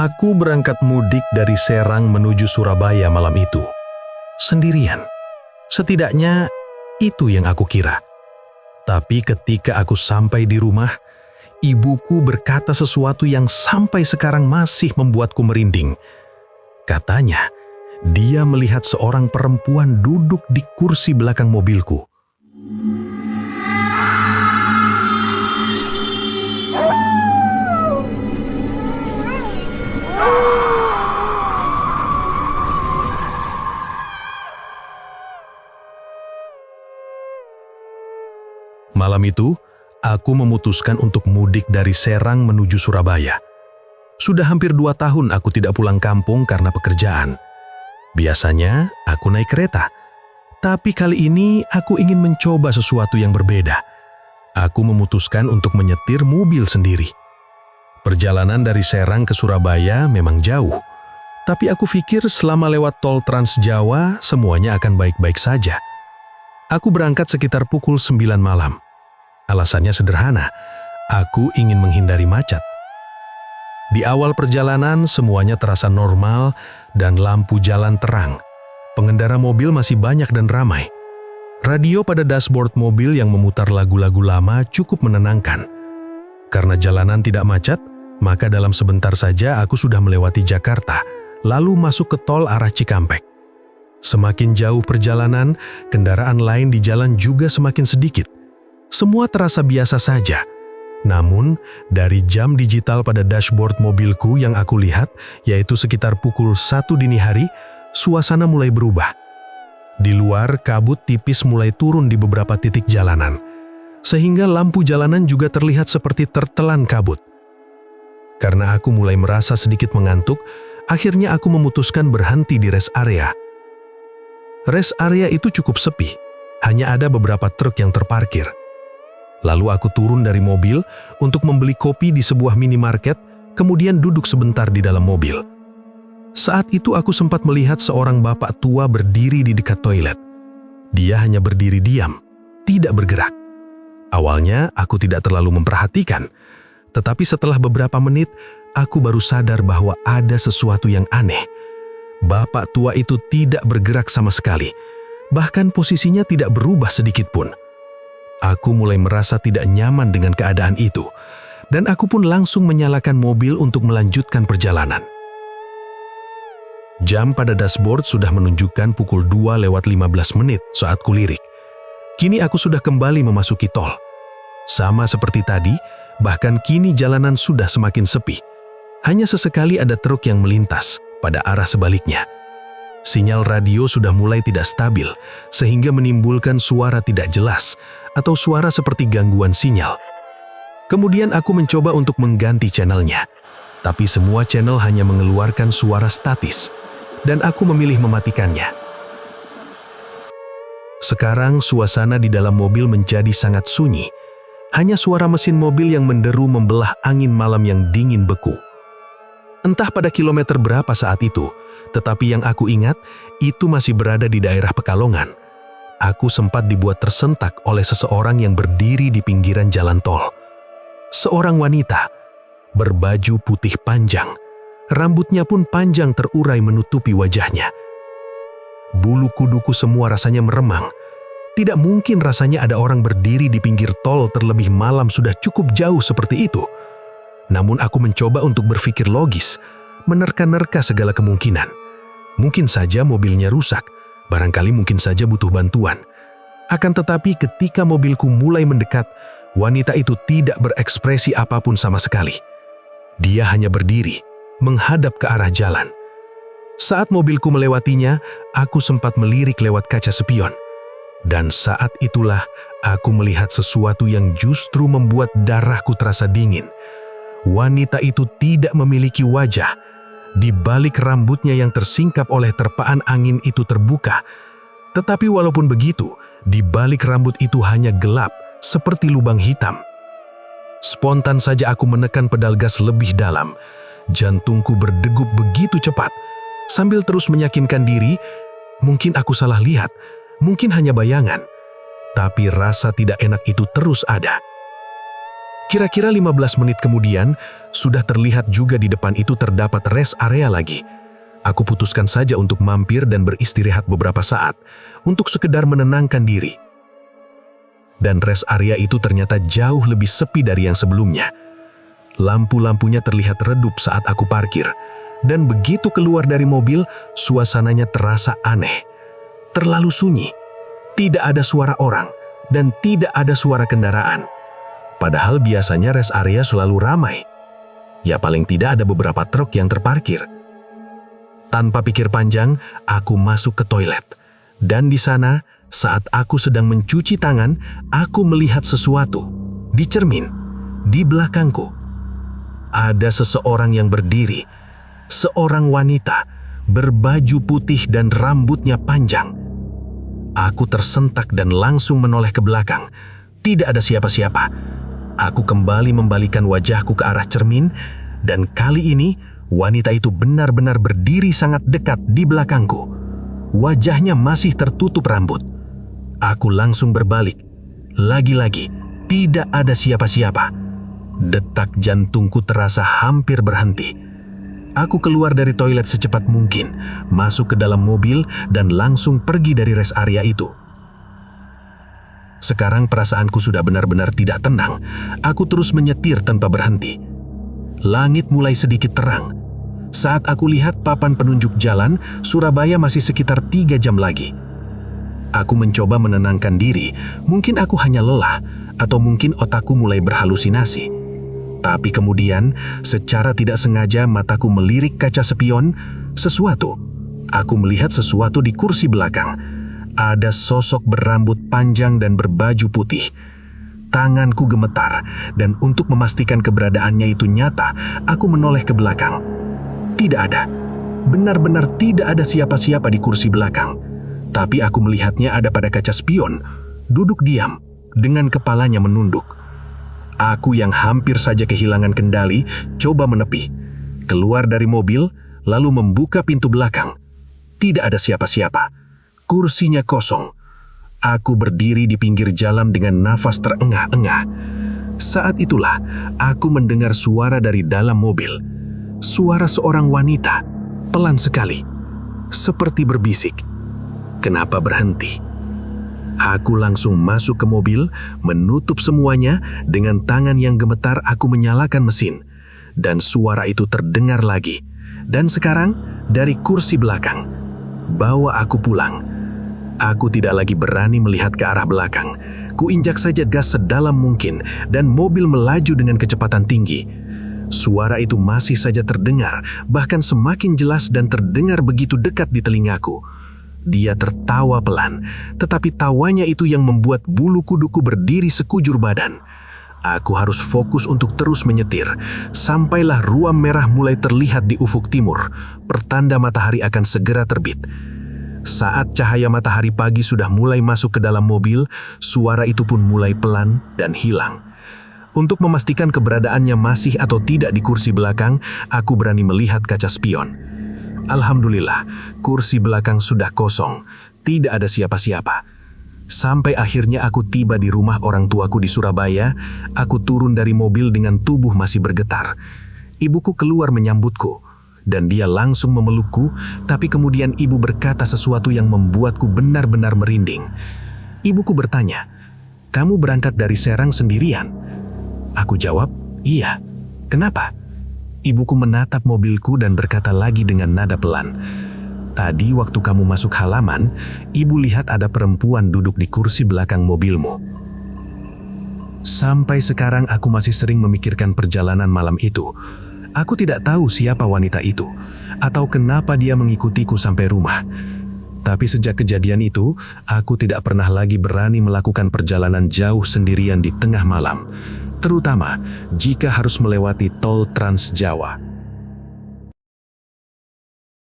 Aku berangkat mudik dari Serang menuju Surabaya malam itu. Sendirian. Setidaknya itu yang aku kira. Tapi ketika aku sampai di rumah, ibuku berkata sesuatu yang sampai sekarang masih membuatku merinding. Katanya, dia melihat seorang perempuan duduk di kursi belakang mobilku. Malam itu, aku memutuskan untuk mudik dari Serang menuju Surabaya. Sudah hampir 2 tahun aku tidak pulang kampung karena pekerjaan. Biasanya aku naik kereta, tapi kali ini aku ingin mencoba sesuatu yang berbeda. Aku memutuskan untuk menyetir mobil sendiri. Perjalanan dari Serang ke Surabaya memang jauh, tapi aku pikir selama lewat tol Trans Jawa semuanya akan baik-baik saja. Aku berangkat sekitar pukul 9 malam. Alasannya sederhana, aku ingin menghindari macet. Di awal perjalanan semuanya terasa normal dan lampu jalan terang. Pengendara mobil masih banyak dan ramai. Radio pada dashboard mobil yang memutar lagu-lagu lama cukup menenangkan. Karena jalanan tidak macet, maka dalam sebentar saja aku sudah melewati Jakarta, lalu masuk ke tol arah Cikampek. Semakin jauh perjalanan, kendaraan lain di jalan juga semakin sedikit. Semua terasa biasa saja. Namun, dari jam digital pada dashboard mobilku yang aku lihat, yaitu sekitar pukul 1 dini hari, suasana mulai berubah. Di luar, kabut tipis mulai turun di beberapa titik jalanan, sehingga lampu jalanan juga terlihat seperti tertelan kabut. Karena aku mulai merasa sedikit mengantuk, akhirnya aku memutuskan berhenti di rest area. Rest area itu cukup sepi, hanya ada beberapa truk yang terparkir. Lalu aku turun dari mobil untuk membeli kopi di sebuah minimarket, kemudian duduk sebentar di dalam mobil. Saat itu aku sempat melihat seorang bapak tua berdiri di dekat toilet. Dia hanya berdiri diam, tidak bergerak. Awalnya aku tidak terlalu memperhatikan, tetapi setelah beberapa menit, aku baru sadar bahwa ada sesuatu yang aneh. Bapak tua itu tidak bergerak sama sekali, bahkan posisinya tidak berubah sedikit pun. Aku mulai merasa tidak nyaman dengan keadaan itu, dan aku pun langsung menyalakan mobil untuk melanjutkan perjalanan. Jam pada dashboard sudah menunjukkan pukul 2:15 saat kulirik. Kini aku sudah kembali memasuki tol. Sama seperti tadi, bahkan kini jalanan sudah semakin sepi. Hanya sesekali ada truk yang melintas pada arah sebaliknya. Sinyal radio sudah mulai tidak stabil, sehingga menimbulkan suara tidak jelas atau suara seperti gangguan sinyal. Kemudian aku mencoba untuk mengganti channelnya, tapi semua channel hanya mengeluarkan suara statis, dan aku memilih mematikannya. Sekarang suasana di dalam mobil menjadi sangat sunyi, hanya suara mesin mobil yang menderu membelah angin malam yang dingin beku. Entah pada kilometer berapa saat itu, tetapi yang aku ingat, itu masih berada di daerah Pekalongan. Aku sempat dibuat tersentak oleh seseorang yang berdiri di pinggiran jalan tol. Seorang wanita, berbaju putih panjang, rambutnya pun panjang terurai menutupi wajahnya. Bulu kuduku semua rasanya meremang. Tidak mungkin rasanya ada orang berdiri di pinggir tol terlebih malam sudah cukup jauh seperti itu. Namun aku mencoba untuk berpikir logis, menerka-nerka segala kemungkinan. Mungkin saja mobilnya rusak, barangkali mungkin saja butuh bantuan. Akan tetapi ketika mobilku mulai mendekat, wanita itu tidak berekspresi apapun sama sekali. Dia hanya berdiri, menghadap ke arah jalan. Saat mobilku melewatinya, aku sempat melirik lewat kaca spion. Dan saat itulah aku melihat sesuatu yang justru membuat darahku terasa dingin. Wanita itu tidak memiliki wajah. Di balik rambutnya yang tersingkap oleh terpaan angin itu terbuka. Tetapi walaupun begitu, di balik rambut itu hanya gelap, seperti lubang hitam. Spontan saja aku menekan pedal gas lebih dalam. Jantungku berdegup begitu cepat. Sambil terus meyakinkan diri, mungkin aku salah lihat, mungkin hanya bayangan. Tapi rasa tidak enak itu terus ada. Kira-kira 15 menit kemudian, sudah terlihat juga di depan itu terdapat rest area lagi. Aku putuskan saja untuk mampir dan beristirahat beberapa saat, untuk sekedar menenangkan diri. Dan rest area itu ternyata jauh lebih sepi dari yang sebelumnya. Lampu-lampunya terlihat redup saat aku parkir, dan begitu keluar dari mobil, suasananya terasa aneh. Terlalu sunyi, tidak ada suara orang, dan tidak ada suara kendaraan. Padahal biasanya rest area selalu ramai. Ya paling tidak ada beberapa truk yang terparkir. Tanpa pikir panjang, aku masuk ke toilet. Dan di sana, saat aku sedang mencuci tangan, aku melihat sesuatu. Di cermin, di belakangku. Ada seseorang yang berdiri. Seorang wanita, berbaju putih dan rambutnya panjang. Aku tersentak dan langsung menoleh ke belakang. Tidak ada siapa-siapa. Aku kembali membalikan wajahku ke arah cermin, dan kali ini wanita itu benar-benar berdiri sangat dekat di belakangku. Wajahnya masih tertutup rambut. Aku langsung berbalik. Lagi-lagi, tidak ada siapa-siapa. Detak jantungku terasa hampir berhenti. Aku keluar dari toilet secepat mungkin, masuk ke dalam mobil, dan langsung pergi dari rest area itu. Sekarang perasaanku sudah benar-benar tidak tenang. Aku terus menyetir tanpa berhenti. Langit mulai sedikit terang. Saat aku lihat papan penunjuk jalan, Surabaya masih sekitar 3 jam lagi. Aku mencoba menenangkan diri. Mungkin aku hanya lelah, atau mungkin otakku mulai berhalusinasi. Tapi kemudian, secara tidak sengaja mataku melirik kaca spion. Aku melihat sesuatu di kursi belakang. Ada sosok berambut panjang dan berbaju putih. Tanganku gemetar, dan untuk memastikan keberadaannya itu nyata, aku menoleh ke belakang. Tidak ada. Benar-benar tidak ada siapa-siapa di kursi belakang. Tapi aku melihatnya ada pada kaca spion, duduk diam, dengan kepalanya menunduk. Aku yang hampir saja kehilangan kendali, coba menepi. Keluar dari mobil, lalu membuka pintu belakang. Tidak ada siapa-siapa. Kursinya kosong. Aku berdiri di pinggir jalan dengan nafas terengah-engah. Saat itulah, aku mendengar suara dari dalam mobil. Suara seorang wanita, pelan sekali. Seperti berbisik. Kenapa berhenti? Aku langsung masuk ke mobil, menutup semuanya. Dengan tangan yang gemetar aku menyalakan mesin. Dan suara itu terdengar lagi. Dan sekarang, dari kursi belakang. Bawa aku pulang. Aku tidak lagi berani melihat ke arah belakang. Kuinjak saja gas sedalam mungkin, dan mobil melaju dengan kecepatan tinggi. Suara itu masih saja terdengar, bahkan semakin jelas dan terdengar begitu dekat di telingaku. Dia tertawa pelan, tetapi tawanya itu yang membuat bulu kuduku berdiri sekujur badan. Aku harus fokus untuk terus menyetir, sampailah ruam merah mulai terlihat di ufuk timur, pertanda matahari akan segera terbit. Saat cahaya matahari pagi sudah mulai masuk ke dalam mobil, suara itu pun mulai pelan dan hilang. Untuk memastikan keberadaannya masih atau tidak di kursi belakang, aku berani melihat kaca spion. Alhamdulillah, kursi belakang sudah kosong, tidak ada siapa-siapa. Sampai akhirnya aku tiba di rumah orang tuaku di Surabaya, aku turun dari mobil dengan tubuh masih bergetar. Ibuku keluar menyambutku. Dan dia langsung memelukku, tapi kemudian ibu berkata sesuatu yang membuatku benar-benar merinding. Ibuku bertanya, "Kamu berangkat dari Serang sendirian?" Aku jawab, "Iya." "Kenapa?" Ibuku menatap mobilku dan berkata lagi dengan nada pelan, "Tadi waktu kamu masuk halaman, ibu lihat ada perempuan duduk di kursi belakang mobilmu." Sampai sekarang aku masih sering memikirkan perjalanan malam itu. Aku tidak tahu siapa wanita itu, atau kenapa dia mengikutiku sampai rumah. Tapi sejak kejadian itu, aku tidak pernah lagi berani melakukan perjalanan jauh sendirian di tengah malam, terutama jika harus melewati tol Trans Jawa.